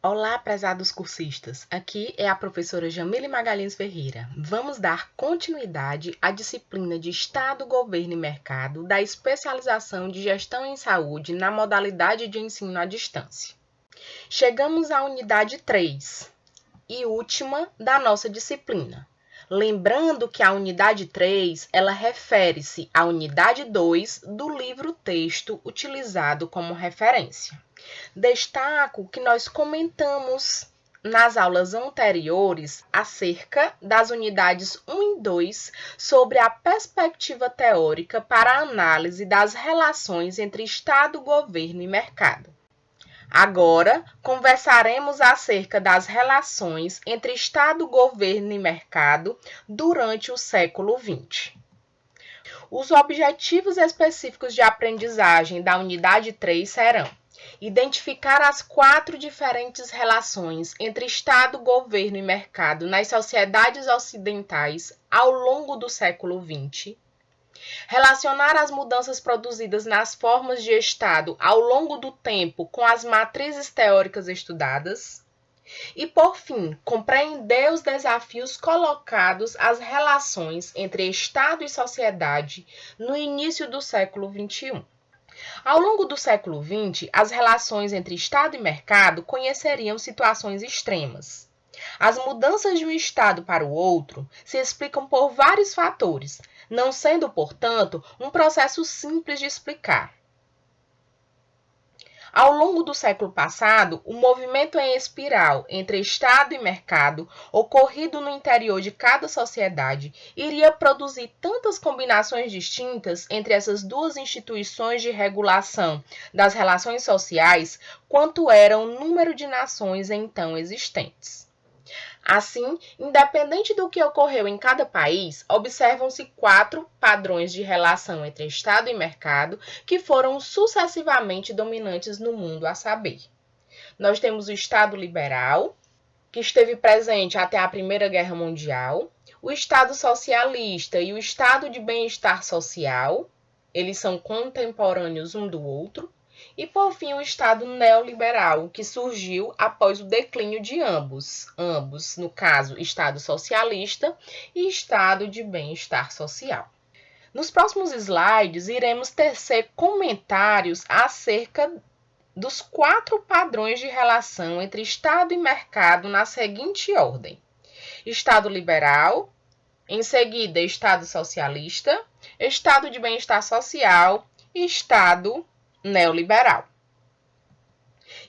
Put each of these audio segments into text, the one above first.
Olá, prezados cursistas! Aqui é a professora Jamile Magalhães Ferreira. Vamos dar continuidade à disciplina de Estado, Governo e Mercado da especialização de Gestão em Saúde na modalidade de ensino à distância. Chegamos à unidade 3 e última da nossa disciplina. Lembrando que a unidade 3, ela refere-se à unidade 2 do livro-texto utilizado como referência. Destaco que nós comentamos nas aulas anteriores acerca das unidades 1 e 2 sobre a perspectiva teórica para a análise das relações entre Estado, governo e mercado. Agora, conversaremos acerca das relações entre Estado, governo e mercado durante o século XX. Os objetivos específicos de aprendizagem da unidade 3 serão: identificar as 4 diferentes relações entre Estado, governo e mercado nas sociedades ocidentais ao longo do século XX, relacionar as mudanças produzidas nas formas de Estado ao longo do tempo com as matrizes teóricas estudadas e, por fim, compreender os desafios colocados às relações entre Estado e sociedade no início do século XXI. Ao longo do século XX, as relações entre Estado e mercado conheceriam situações extremas. As mudanças de um Estado para o outro se explicam por vários fatores, não sendo, portanto, um processo simples de explicar. Ao longo do século passado, o movimento em espiral entre Estado e mercado, ocorrido no interior de cada sociedade, iria produzir tantas combinações distintas entre essas duas instituições de regulação das relações sociais, quanto era o número de nações então existentes. Assim, independente do que ocorreu em cada país, observam-se 4 padrões de relação entre Estado e mercado que foram sucessivamente dominantes no mundo, a saber. Nós temos o Estado liberal, que esteve presente até a Primeira Guerra Mundial, o Estado socialista e o Estado de bem-estar social, eles são contemporâneos um do outro, e, por fim, o Estado neoliberal, que surgiu após o declínio de ambos, no caso, Estado socialista e Estado de bem-estar social. Nos próximos slides, iremos tecer comentários acerca dos 4 padrões de relação entre Estado e mercado na seguinte ordem: Estado liberal, em seguida, Estado socialista, Estado de bem-estar social e Estado neoliberal.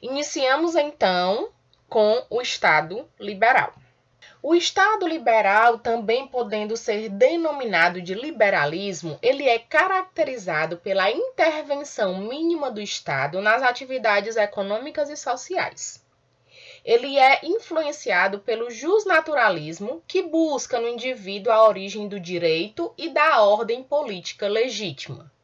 Iniciamos então com o Estado liberal. O Estado liberal, também podendo ser denominado de liberalismo, ele é caracterizado pela intervenção mínima do Estado nas atividades econômicas e sociais. Ele é influenciado pelo justnaturalismo, que busca no indivíduo a origem do direito e da ordem política legítima.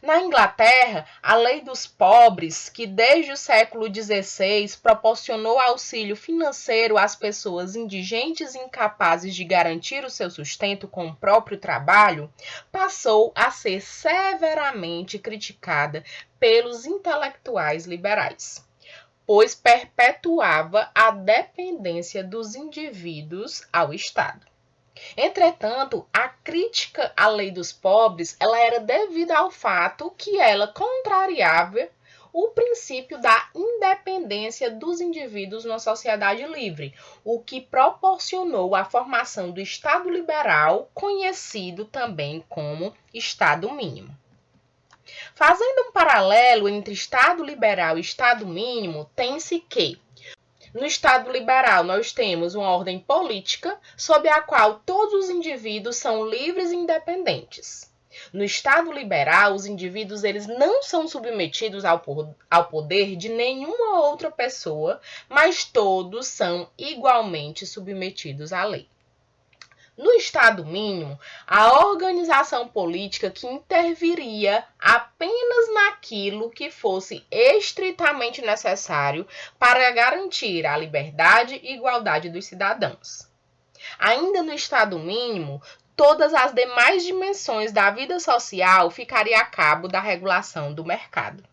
Na Inglaterra, a Lei dos Pobres, que desde o século XVI proporcionou auxílio financeiro às pessoas indigentes e incapazes de garantir o seu sustento com o próprio trabalho, passou a ser severamente criticada pelos intelectuais liberais, pois perpetuava a dependência dos indivíduos ao Estado. Entretanto, a crítica à Lei dos Pobres ela era devida ao fato que ela contrariava o princípio da independência dos indivíduos numa sociedade livre, o que proporcionou a formação do Estado liberal, conhecido também como Estado mínimo. Fazendo um paralelo entre Estado liberal e Estado mínimo, tem-se que no Estado liberal, nós temos uma ordem política sob a qual todos os indivíduos são livres e independentes. No Estado liberal, os indivíduos eles não são submetidos ao poder de nenhuma outra pessoa, mas todos são igualmente submetidos à lei. No Estado mínimo, a organização política que interviria apenas naquilo que fosse estritamente necessário para garantir a liberdade e igualdade dos cidadãos. Ainda no Estado mínimo, todas as demais dimensões da vida social ficariam a cabo da regulação do mercado.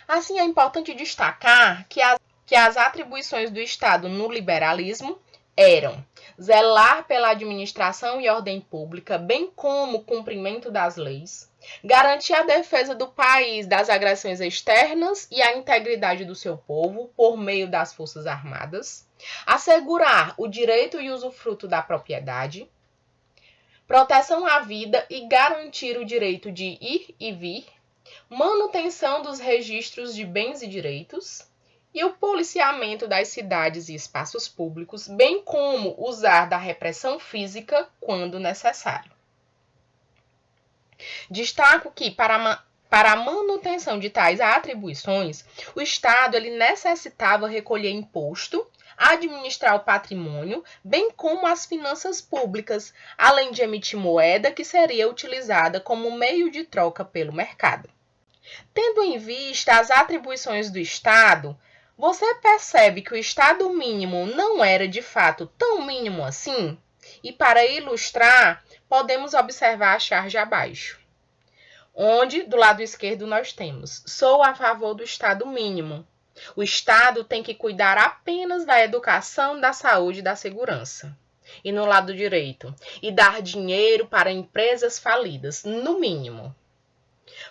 Assim, é importante destacar que que as atribuições do Estado no liberalismo eram zelar pela administração e ordem pública, bem como o cumprimento das leis, garantir a defesa do país das agressões externas e a integridade do seu povo por meio das Forças Armadas, assegurar o direito e usufruto da propriedade, proteção à vida e garantir o direito de ir e vir, manutenção dos registros de bens e direitos, e o policiamento das cidades e espaços públicos, bem como usar da repressão física quando necessário. Destaco que, para a manutenção de tais atribuições, o Estado necessitava recolher imposto, administrar o patrimônio, bem como as finanças públicas, além de emitir moeda que seria utilizada como meio de troca pelo mercado. Tendo em vista as atribuições do Estado, você percebe que o Estado mínimo não era de fato tão mínimo assim? E para ilustrar, podemos observar a charge abaixo, onde do lado esquerdo nós temos: sou a favor do Estado mínimo. O Estado tem que cuidar apenas da educação, da saúde e da segurança. E no lado direito, e dar dinheiro para empresas falidas, no mínimo.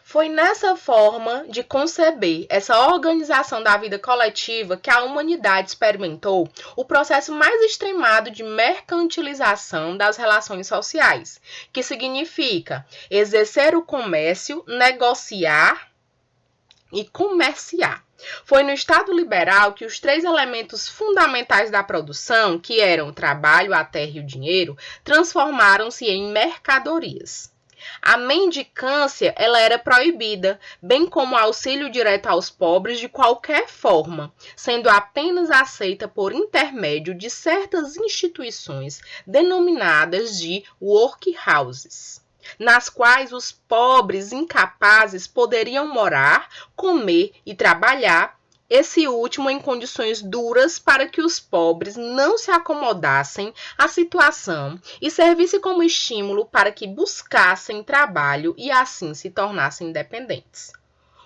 Foi nessa forma de conceber essa organização da vida coletiva que a humanidade experimentou o processo mais extremado de mercantilização das relações sociais, que significa exercer o comércio, negociar e comerciar. Foi no Estado liberal que os três elementos fundamentais da produção, que eram o trabalho, a terra e o dinheiro, transformaram-se em mercadorias. A mendicância ela era proibida, bem como o auxílio direto aos pobres de qualquer forma, sendo apenas aceita por intermédio de certas instituições denominadas de workhouses, nas quais os pobres incapazes poderiam morar, comer e trabalhar, esse último em condições duras para que os pobres não se acomodassem à situação e servisse como estímulo para que buscassem trabalho e assim se tornassem independentes.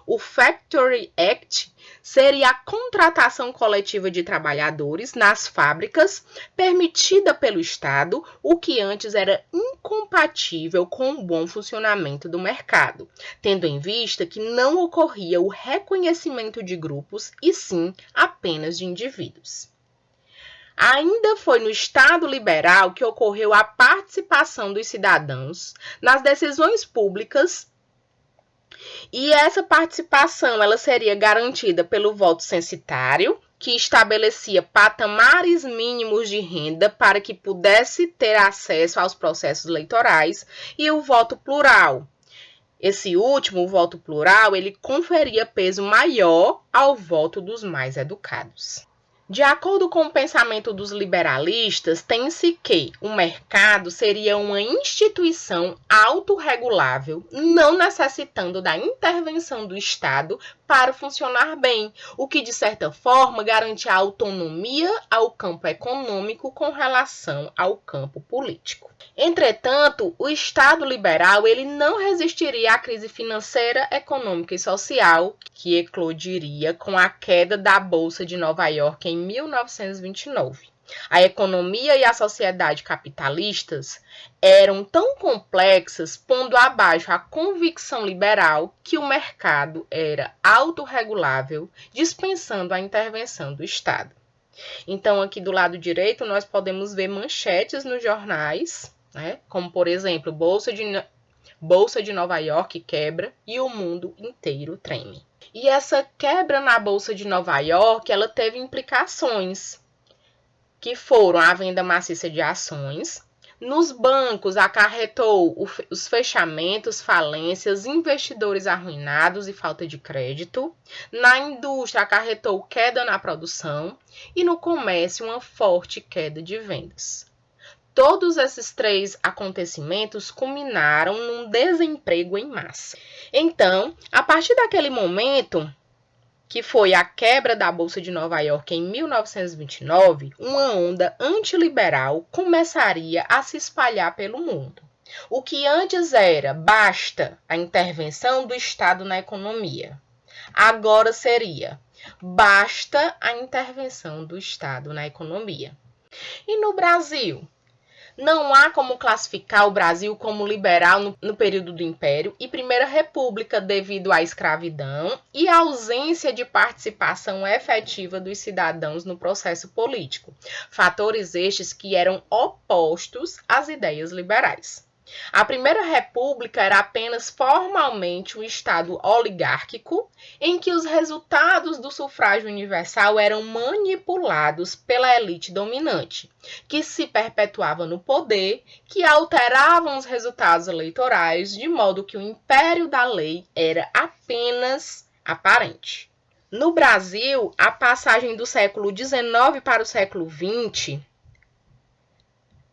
O Factory Act seria a contratação coletiva de trabalhadores nas fábricas permitida pelo Estado, o que antes era incompatível com o bom funcionamento do mercado, tendo em vista que não ocorria o reconhecimento de grupos e sim apenas de indivíduos. Ainda foi no Estado liberal que ocorreu a participação dos cidadãos nas decisões públicas. E essa participação ela seria garantida pelo voto censitário, que estabelecia patamares mínimos de renda para que pudesse ter acesso aos processos eleitorais, e o voto plural. Esse último, o voto plural, ele conferia peso maior ao voto dos mais educados. De acordo com o pensamento dos liberalistas, tem-se que o mercado seria uma instituição autorregulável, não necessitando da intervenção do Estado para funcionar bem, o que, de certa forma, garante a autonomia ao campo econômico com relação ao campo político. Entretanto, o Estado liberal ele não resistiria à crise financeira, econômica e social que eclodiria com a queda da Bolsa de Nova York em 1929. A economia e a sociedade capitalistas eram tão complexas, pondo abaixo a convicção liberal que o mercado era autorregulável, dispensando a intervenção do Estado. Então, aqui do lado direito, nós podemos ver manchetes nos jornais, né? Como, por exemplo, Bolsa de Nova York quebra e o mundo inteiro treme. E essa quebra na Bolsa de Nova York, ela teve implicações, que foram a venda maciça de ações. Nos bancos, acarretou os fechamentos, falências, investidores arruinados e falta de crédito. Na indústria, acarretou queda na produção. E no comércio, uma forte queda de vendas. Todos esses três acontecimentos culminaram num desemprego em massa. Então, a partir daquele momento, que foi a quebra da Bolsa de Nova York em 1929, uma onda antiliberal começaria a se espalhar pelo mundo. O que antes era basta a intervenção do Estado na economia, agora seria Basta a intervenção do Estado na economia. E no Brasil? Não há como classificar o Brasil como liberal no período do Império e Primeira República devido à escravidão e à ausência de participação efetiva dos cidadãos no processo político, fatores estes que eram opostos às ideias liberais. A Primeira República era apenas formalmente um Estado oligárquico, em que os resultados do sufrágio universal eram manipulados pela elite dominante, que se perpetuava no poder, que alteravam os resultados eleitorais, de modo que o império da lei era apenas aparente. No Brasil, a passagem do século XIX para o século XX,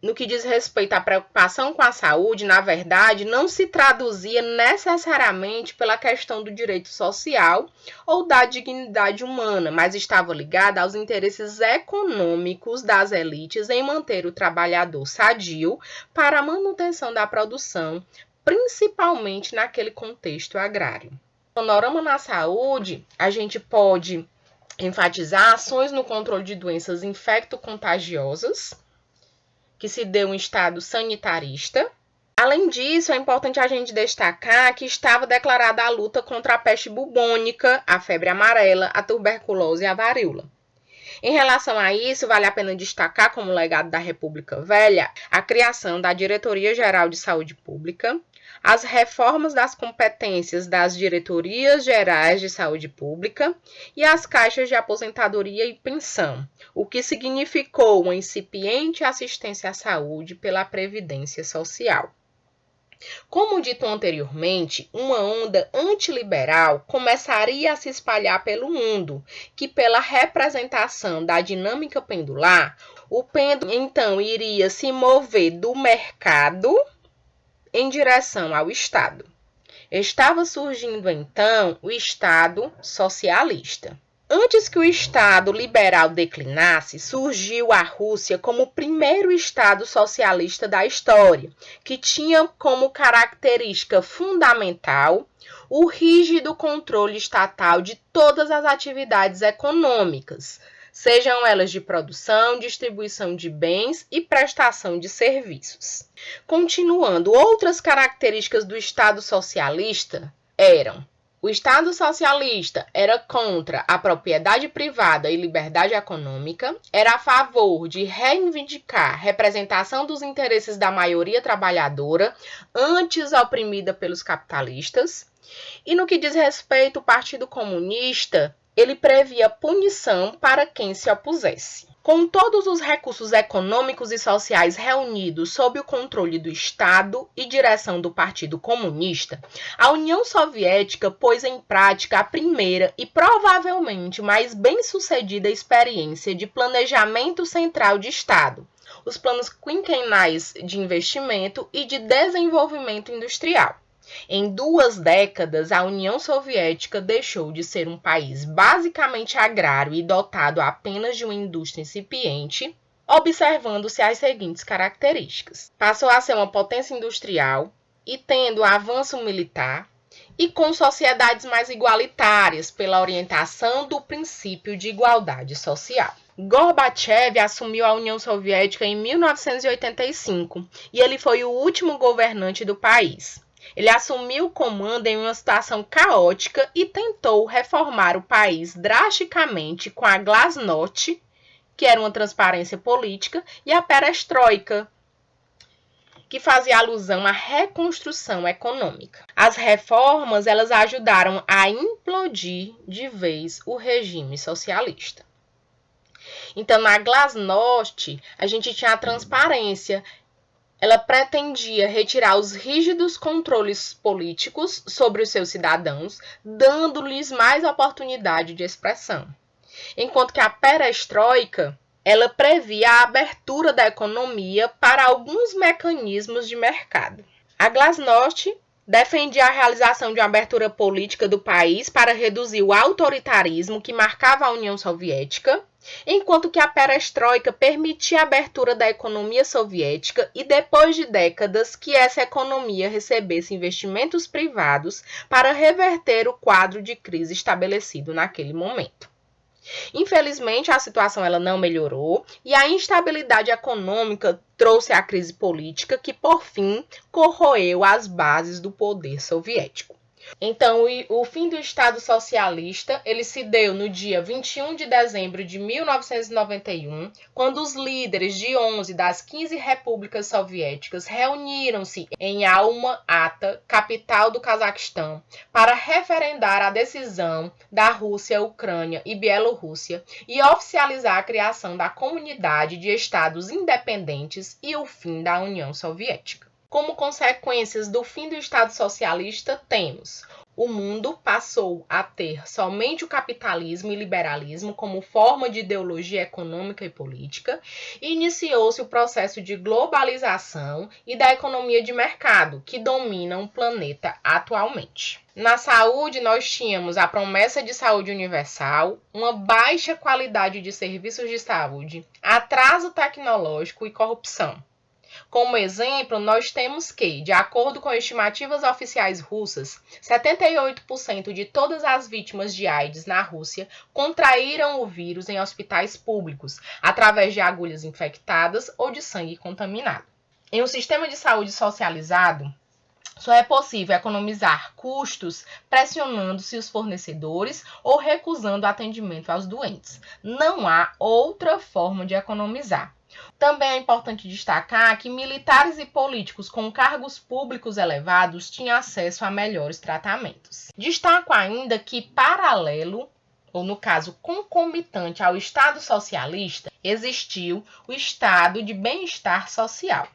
no que diz respeito à preocupação com a saúde, na verdade, não se traduzia necessariamente pela questão do direito social ou da dignidade humana, mas estava ligada aos interesses econômicos das elites em manter o trabalhador sadio para a manutenção da produção, principalmente naquele contexto agrário. No panorama na saúde, a gente pode enfatizar ações no controle de doenças infecto-contagiosas, que se deu um estado sanitarista. Além disso, é importante a gente destacar que estava declarada a luta contra a peste bubônica, a febre amarela, a tuberculose e a varíola. Em relação a isso, vale a pena destacar como legado da República Velha a criação da Diretoria-Geral de Saúde Pública, as reformas das competências das Diretorias Gerais de Saúde Pública e as caixas de aposentadoria e pensão, o que significou uma incipiente assistência à saúde pela Previdência Social. Como dito anteriormente, uma onda antiliberal começaria a se espalhar pelo mundo, que pela representação da dinâmica pendular, o pêndulo então iria se mover do mercado em direção ao Estado. Estava surgindo então o Estado socialista. Antes que o Estado liberal declinasse, surgiu a Rússia como o primeiro Estado socialista da história, que tinha como característica fundamental o rígido controle estatal de todas as atividades econômicas, sejam elas de produção, distribuição de bens e prestação de serviços. Continuando, outras características do Estado socialista eram: o Estado socialista era contra a propriedade privada e liberdade econômica, era a favor de reivindicar a representação dos interesses da maioria trabalhadora, antes oprimida pelos capitalistas, e no que diz respeito ao Partido Comunista, ele previa punição para quem se opusesse. Com todos os recursos econômicos e sociais reunidos sob o controle do Estado e direção do Partido Comunista, a União Soviética pôs em prática a primeira e provavelmente mais bem-sucedida experiência de planejamento central de Estado, os planos quinquenais de investimento e de desenvolvimento industrial. Em 2 décadas, a União Soviética deixou de ser um país basicamente agrário e dotado apenas de uma indústria incipiente, observando-se as seguintes características. Passou a ser uma potência industrial e tendo avanço militar e com sociedades mais igualitárias pela orientação do princípio de igualdade social. Gorbachev assumiu a União Soviética em 1985 e ele foi o último governante do país. Ele assumiu o comando em uma situação caótica e tentou reformar o país drasticamente com a Glasnost, que era uma transparência política, e a Perestroika, que fazia alusão à reconstrução econômica. As reformas elas ajudaram a implodir de vez o regime socialista. Então, na Glasnost, a gente tinha a transparência. Ela pretendia retirar os rígidos controles políticos sobre os seus cidadãos, dando-lhes mais oportunidade de expressão. Enquanto que a Perestroika, ela previa a abertura da economia para alguns mecanismos de mercado. A Glasnost defendia a realização de uma abertura política do país para reduzir o autoritarismo que marcava a União Soviética, enquanto que a Perestroika permitia a abertura da economia soviética e, depois de décadas, que essa economia recebesse investimentos privados para reverter o quadro de crise estabelecido naquele momento. Infelizmente, a situação ela não melhorou e a instabilidade econômica trouxe a crise política que, por fim, corroeu as bases do poder soviético. Então, o fim do Estado socialista, ele se deu no dia 21 de dezembro de 1991, quando os líderes de 11 das 15 repúblicas soviéticas reuniram-se em Alma-Ata, capital do Cazaquistão, para referendar a decisão da Rússia, Ucrânia e Bielorrússia e oficializar a criação da Comunidade de Estados Independentes e o fim da União Soviética. Como consequências do fim do Estado socialista, temos: o mundo passou a ter somente o capitalismo e liberalismo como forma de ideologia econômica e política, e iniciou-se o processo de globalização e da economia de mercado, que dominam o planeta atualmente. Na saúde, nós tínhamos a promessa de saúde universal, uma baixa qualidade de serviços de saúde, atraso tecnológico e corrupção. Como exemplo, nós temos que, de acordo com estimativas oficiais russas, 78% de todas as vítimas de AIDS na Rússia contraíram o vírus em hospitais públicos, através de agulhas infectadas ou de sangue contaminado. Em um sistema de saúde socializado, só é possível economizar custos pressionando-se os fornecedores ou recusando atendimento aos doentes. Não há outra forma de economizar. Também é importante destacar que militares e políticos com cargos públicos elevados tinham acesso a melhores tratamentos. Destaco ainda que, paralelo, ou no caso concomitante ao Estado socialista, existiu o Estado de bem-estar social.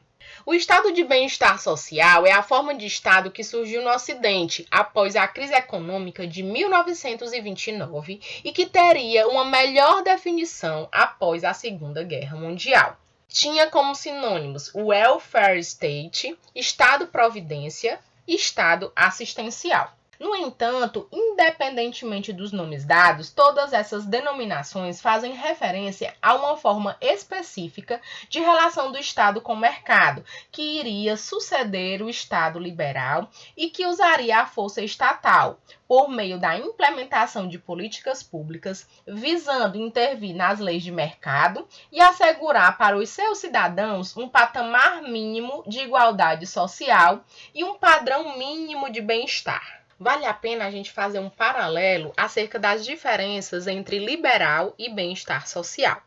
O estado de bem-estar social é a forma de estado que surgiu no Ocidente após a crise econômica de 1929 e que teria uma melhor definição após a Segunda Guerra Mundial. Tinha como sinônimos o welfare state, estado-providência e estado assistencial. No entanto, independentemente dos nomes dados, todas essas denominações fazem referência a uma forma específica de relação do Estado com o mercado, que iria suceder o Estado liberal e que usaria a força estatal, por meio da implementação de políticas públicas, visando intervir nas leis de mercado e assegurar para os seus cidadãos um patamar mínimo de igualdade social e um padrão mínimo de bem-estar. Vale a pena a gente fazer um paralelo acerca das diferenças entre liberal e bem-estar social.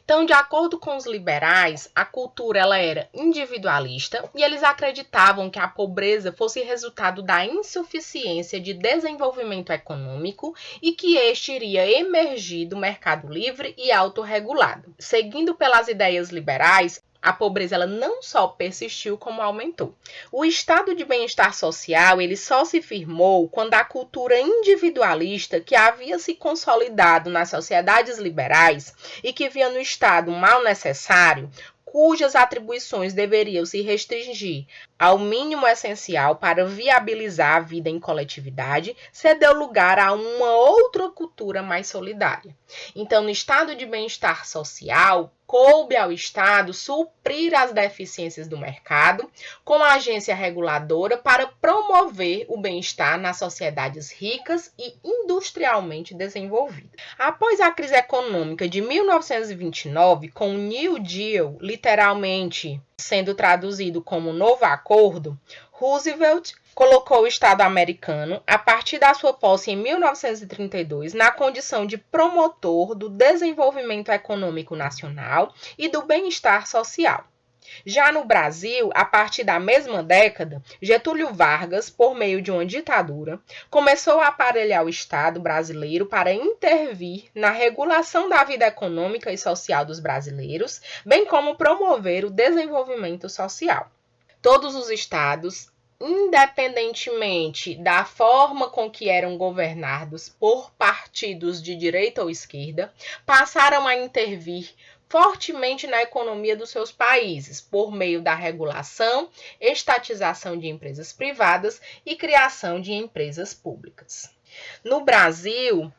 Então, de acordo com os liberais, a cultura ela era individualista e eles acreditavam que a pobreza fosse resultado da insuficiência de desenvolvimento econômico e que este iria emergir do mercado livre e autorregulado. Seguindo pelas ideias liberais, a pobreza ela não só persistiu, como aumentou. O estado de bem-estar social ele só se firmou quando a cultura individualista que havia se consolidado nas sociedades liberais e que via no Estado um mal necessário, cujas atribuições deveriam se restringir ao mínimo essencial para viabilizar a vida em coletividade, cedeu lugar a uma outra cultura mais solidária. Então, no estado de bem-estar social, coube ao Estado suprir as deficiências do mercado com a agência reguladora para promover o bem-estar nas sociedades ricas e industrialmente desenvolvidas. Após a crise econômica de 1929, com o New Deal, literalmente sendo traduzido como Novo Acordo, Roosevelt colocou o Estado americano, a partir da sua posse em 1932, na condição de promotor do desenvolvimento econômico nacional e do bem-estar social. Já no Brasil, a partir da mesma década, Getúlio Vargas, por meio de uma ditadura, começou a aparelhar o Estado brasileiro para intervir na regulação da vida econômica e social dos brasileiros, bem como promover o desenvolvimento social. Todos os estados, independentemente da forma com que eram governados por partidos de direita ou esquerda, passaram a intervir fortemente na economia dos seus países, por meio da regulação, estatização de empresas privadas e criação de empresas públicas. No Brasil,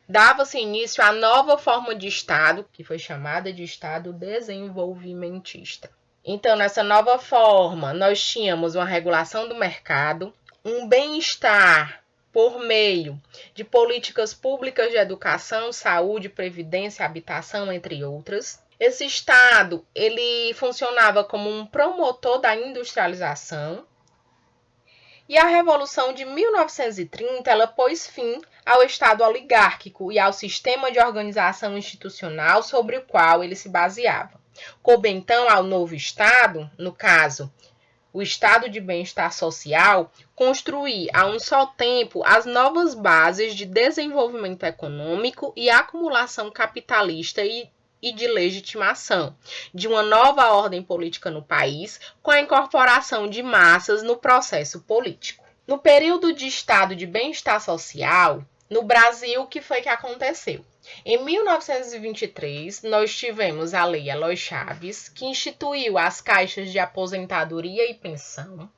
dava-se início à nova forma de Estado, que foi chamada de Estado desenvolvimentista. Então, nessa nova forma, nós tínhamos uma regulação do mercado, um bem-estar por meio de políticas públicas de educação, saúde, previdência, habitação, entre outras. Esse Estado, ele funcionava como um promotor da industrialização. E a Revolução de 1930, ela pôs fim ao Estado oligárquico e ao sistema de organização institucional sobre o qual ele se baseava. Coube então ao novo Estado, no caso, o Estado de Bem-Estar Social, construir a um só tempo as novas bases de desenvolvimento econômico e acumulação capitalista e de legitimação de uma nova ordem política no país, com a incorporação de massas no processo político. No período de estado de bem-estar social, no Brasil, o que foi que aconteceu? Em 1923, nós tivemos a Lei Eloy Chaves, que instituiu as caixas de aposentadoria e pensão.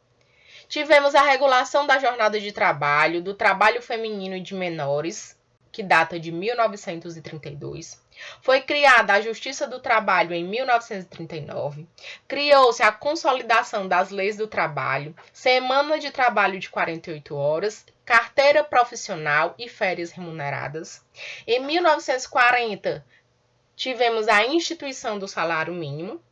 Tivemos a regulação da jornada de trabalho, do trabalho feminino e de menores, que data de 1932. Foi criada a Justiça do Trabalho em 1939. Criou-se a consolidação das leis do trabalho, semana de trabalho de 48 horas, carteira profissional e férias remuneradas. Em 1940, tivemos a instituição do salário mínimo.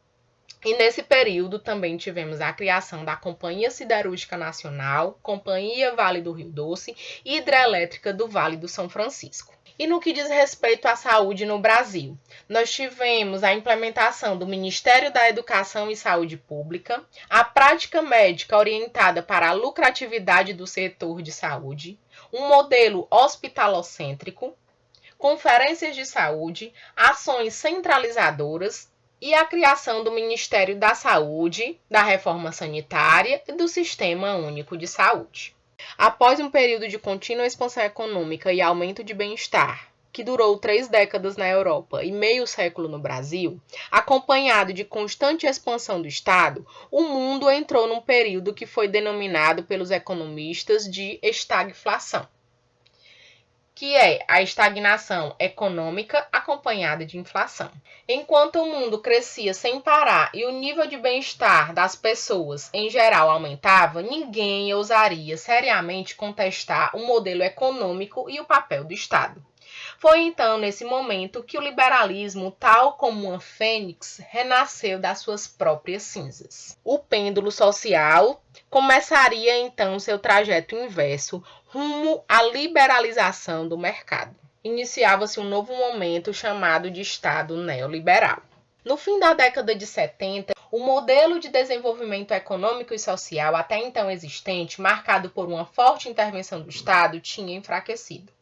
E nesse período também tivemos a criação da Companhia Siderúrgica Nacional, Companhia Vale do Rio Doce e Hidrelétrica do Vale do São Francisco. E no que diz respeito à saúde no Brasil, nós tivemos a implementação do Ministério da Educação e Saúde Pública, a prática médica orientada para a lucratividade do setor de saúde, um modelo hospitalocêntrico, conferências de saúde, ações centralizadoras, e a criação do Ministério da Saúde, da Reforma Sanitária e do Sistema Único de Saúde. Após um período de contínua expansão econômica e aumento de bem-estar, que durou 3 décadas na Europa e meio século no Brasil, acompanhado de constante expansão do Estado, o mundo entrou num período que foi denominado pelos economistas de estagflação, que é a estagnação econômica acompanhada de inflação. Enquanto o mundo crescia sem parar e o nível de bem-estar das pessoas em geral aumentava, ninguém ousaria seriamente contestar o modelo econômico e o papel do Estado. Foi então nesse momento que o liberalismo, tal como uma fênix, renasceu das suas próprias cinzas. O pêndulo social começaria então seu trajeto inverso rumo à liberalização do mercado. Iniciava-se um novo momento chamado de Estado neoliberal. No fim da década de 70, o modelo de desenvolvimento econômico e social até então existente, marcado por uma forte intervenção do Estado, tinha enfraquecido.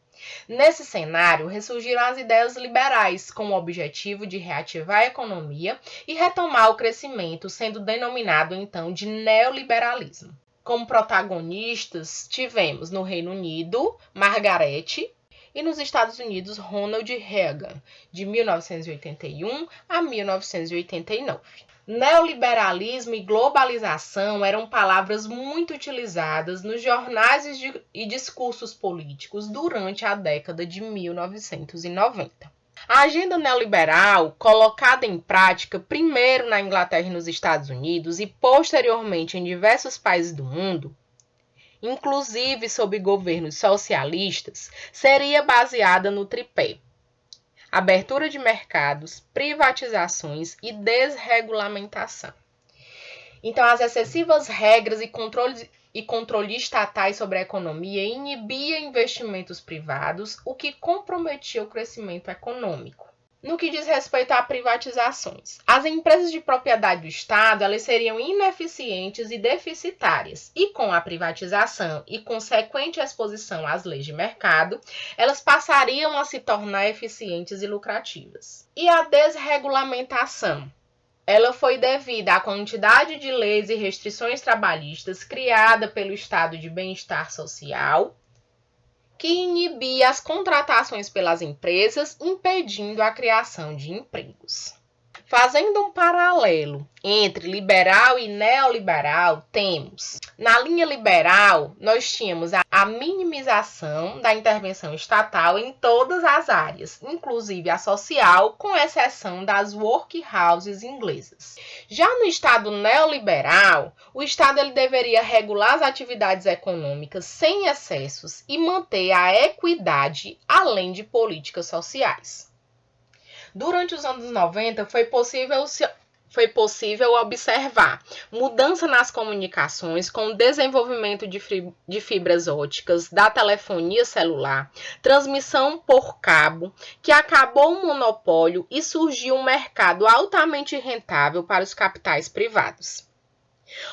Nesse cenário, ressurgiram as ideias liberais, com o objetivo de reativar a economia e retomar o crescimento, sendo denominado então de neoliberalismo. Como protagonistas, tivemos no Reino Unido, Margaret, e nos Estados Unidos, Ronald Reagan, de 1981 a 1989. Neoliberalismo e globalização eram palavras muito utilizadas nos jornais e discursos políticos durante a década de 1990. A agenda neoliberal, colocada em prática primeiro na Inglaterra e nos Estados Unidos e posteriormente em diversos países do mundo, inclusive sob governos socialistas, seria baseada no tripé: abertura de mercados, privatizações e desregulamentação. Então, as excessivas regras e controle estatais sobre a economia inibia investimentos privados, o que comprometia o crescimento econômico. No que diz respeito a privatizações, as empresas de propriedade do Estado elas seriam ineficientes e deficitárias, e com a privatização e consequente exposição às leis de mercado, elas passariam a se tornar eficientes e lucrativas. E a desregulamentação? Ela foi devida à quantidade de leis e restrições trabalhistas criada pelo Estado de Bem-Estar Social, que inibia as contratações pelas empresas, impedindo a criação de empregos. Fazendo um paralelo entre liberal e neoliberal, temos, na linha liberal, nós tínhamos a minimização da intervenção estatal em todas as áreas, inclusive a social, com exceção das workhouses inglesas. Já no Estado neoliberal, o Estado ele deveria regular as atividades econômicas sem excessos e manter a equidade, além de políticas sociais. Durante os anos 90, foi possível observar mudança nas comunicações com o desenvolvimento de fibras óticas, da telefonia celular, transmissão por cabo, que acabou o monopólio e surgiu um mercado altamente rentável para os capitais privados.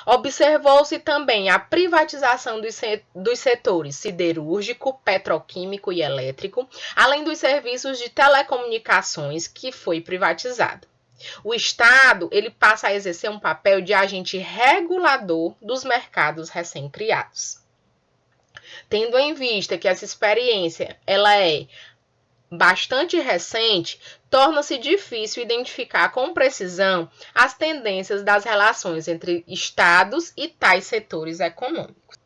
Observou-se também a privatização dos setores siderúrgico, petroquímico e elétrico, além dos serviços de telecomunicações, que foi privatizado. O Estado ele passa a exercer um papel de agente regulador dos mercados recém-criados. Tendo em vista que essa experiência ela é bastante recente, torna-se difícil identificar com precisão as tendências das relações entre estados e tais setores econômicos.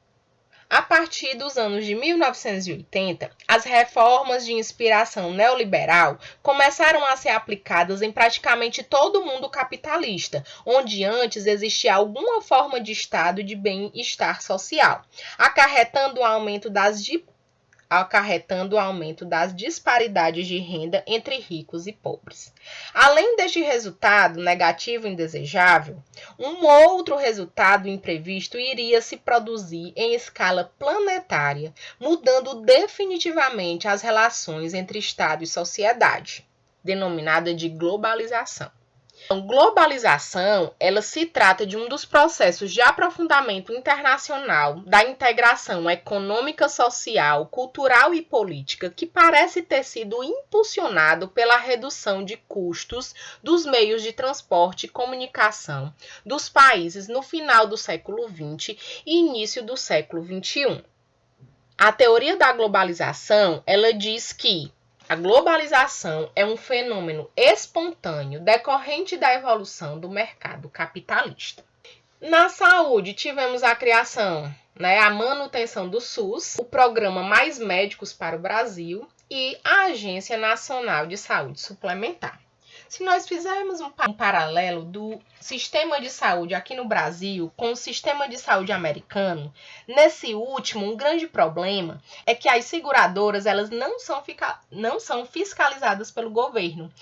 A partir dos anos de 1980, as reformas de inspiração neoliberal começaram a ser aplicadas em praticamente todo o mundo capitalista, onde antes existia alguma forma de estado de bem-estar social, acarretando o aumento das disparidades de renda entre ricos e pobres. Além deste resultado negativo e indesejável, um outro resultado imprevisto iria se produzir em escala planetária, mudando definitivamente as relações entre Estado e sociedade, denominada de globalização. A globalização, ela se trata de um dos processos de aprofundamento internacional da integração econômica, social, cultural e política que parece ter sido impulsionado pela redução de custos dos meios de transporte e comunicação dos países no final do século XX e início do século XXI. A teoria da globalização, ela diz que a globalização é um fenômeno espontâneo decorrente da evolução do mercado capitalista. Na saúde, tivemos a criação, a manutenção do SUS, o Programa Mais Médicos para o Brasil e a Agência Nacional de Saúde Suplementar. Se nós fizermos um paralelo do sistema de saúde aqui no Brasil com o sistema de saúde americano, nesse último, um grande problema é que as seguradoras elas não são fiscalizadas pelo governo,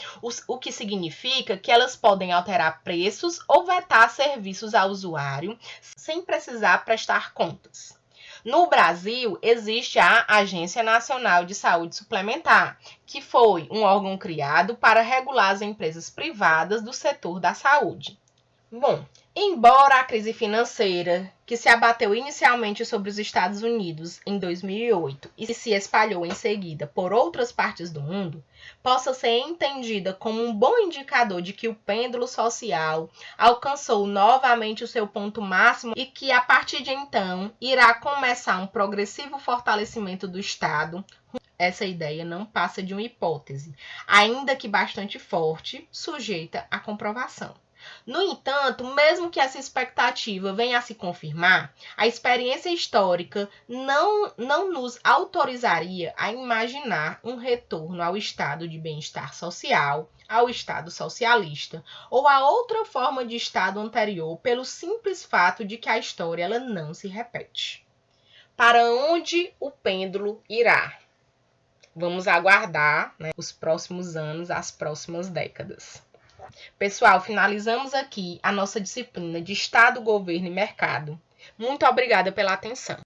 o que significa que elas podem alterar preços ou vetar serviços ao usuário sem precisar prestar contas. No Brasil, existe a Agência Nacional de Saúde Suplementar, que foi um órgão criado para regular as empresas privadas do setor da saúde. Bom, embora a crise financeira, que se abateu inicialmente sobre os Estados Unidos em 2008 e se espalhou em seguida por outras partes do mundo, possa ser entendida como um bom indicador de que o pêndulo social alcançou novamente o seu ponto máximo e que, a partir de então, irá começar um progressivo fortalecimento do Estado. Essa ideia não passa de uma hipótese, ainda que bastante forte, sujeita à comprovação. No entanto, mesmo que essa expectativa venha a se confirmar, a experiência histórica não nos autorizaria a imaginar um retorno ao estado de bem-estar social, ao estado socialista ou a outra forma de estado anterior pelo simples fato de que a história ela não se repete. Para onde o pêndulo irá? Vamos aguardar, os próximos anos, as próximas décadas. Pessoal, finalizamos aqui a nossa disciplina de Estado, Governo e Mercado. Muito obrigada pela atenção.